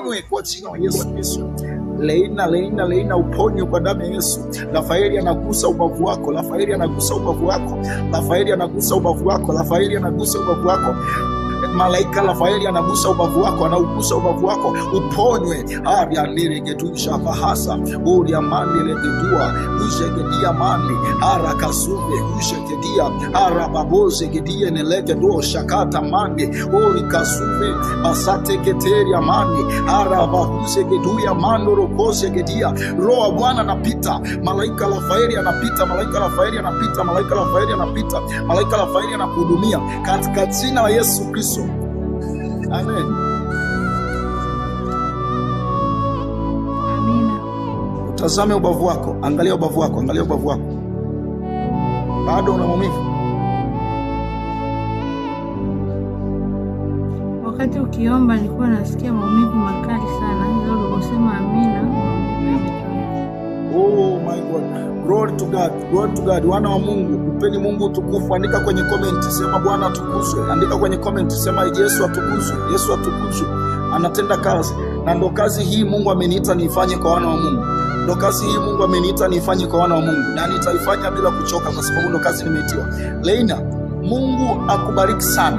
uponywe kwa jina la Yesu Kristo. Leina uponywe kwa damu ya Yesu. Rafaeli anagusa ubavu wako, Rafaeli anagusa ubavu wako, Rafaeli anagusa ubavu wako, Rafaeli anagusa ubavu wako. Malaika Rafaeli anagusa ubavu wako, anaugusa ubavu wako, uponywe. Aria niregetusha bahasa uri amani legedua ujegedia mani ara kasuve ujegedia ara baboze gedia nelegedo shakata mani uri kasuve basate keteri amani ara bahuze geduya mano rokoze gedia. Roho Bwana anapita, malaika Rafaeli anapita, malaika Rafaeli anapita, malaika Rafaeli anapita, malaika Rafaeli anakuhudumia katika jina la Yesu Kristo. Amen. Amina. Utazame ubavu wako, angalia ubavu wako, angalia ubavu wako. Bado una maumivu? Wakati ukiomba nilikuwa nasikia maumivu makali sana. Ndio uliposema amina. Oh my God. Glory to God. Glory to God. Wana wa Mungu, mpeni Mungu utukufu. Andika kwenye comment, sema Bwana atukuzwe. Andika kwenye comment, sema Yesu atukuzwe. Yesu atukuzwe. Anatenda kazi. Na ndo kazi hii Mungu ameniita niifanye kwa wana wa Mungu. Ndo kazi hii Mungu ameniita niifanye kwa wana wa Mungu. Na nitaifanya bila kuchoka kwa sababu ndo kazi nimeitiwa. Leina, Mungu akubariki sana.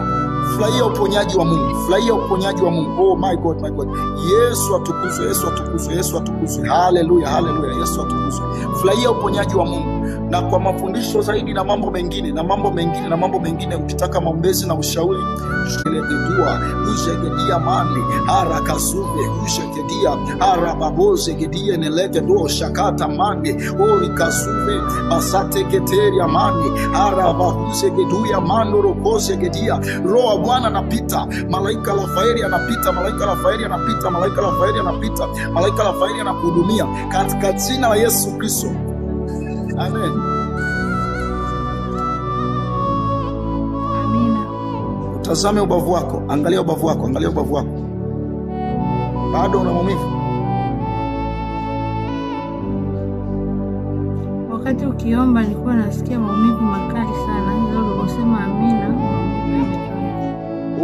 Furahia uponyaji wa Mungu. Furahia uponyaji wa Mungu. Oh my God, my God. Yesu atukuzwe, Yesu atukuzwe, Yesu atukuzwe. Hallelujah, hallelujah. Yesu atukuzwe. Furahia uponyaji wa Mungu. Na kwa mafundisho zaidi na mambo mengine, ukitaka maombezi na ushauri, shelegedua ujegedia mani ara kasuve ujegedia ara baboze gedia nelegedo shakata mani ori kasuve basate keteri amani ara bahuze geduya mano rokoze gedia. Roho Bwana anapita, malaika Rafaeli anapita, malaika Rafaeli anapita, malaika Rafaeli anapita, malaika Rafaeli anakuhudumia katika jina la Yesu Kristo. Amen. Amina. Utazame ubavu wako, angalia ubavu wako, angalia ubavu wako. Bado una maumivu? Wakati ukiomba nilikuwa nasikia maumivu makali sana. Ndio uliposema amina.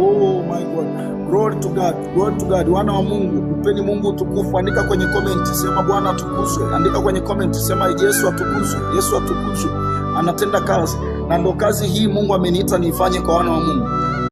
Oh my God. Glory to God. Glory to God. Wana wa Mungu, mpeni Mungu utukufu. Andika kwenye comment, sema Bwana atukuzwe. Andika kwenye comment, sema Yesu atukuzwe. Yesu atukuzwe. Anatenda kazi. Na ndo kazi hii Mungu ameniita niifanye kwa wana wa Mungu.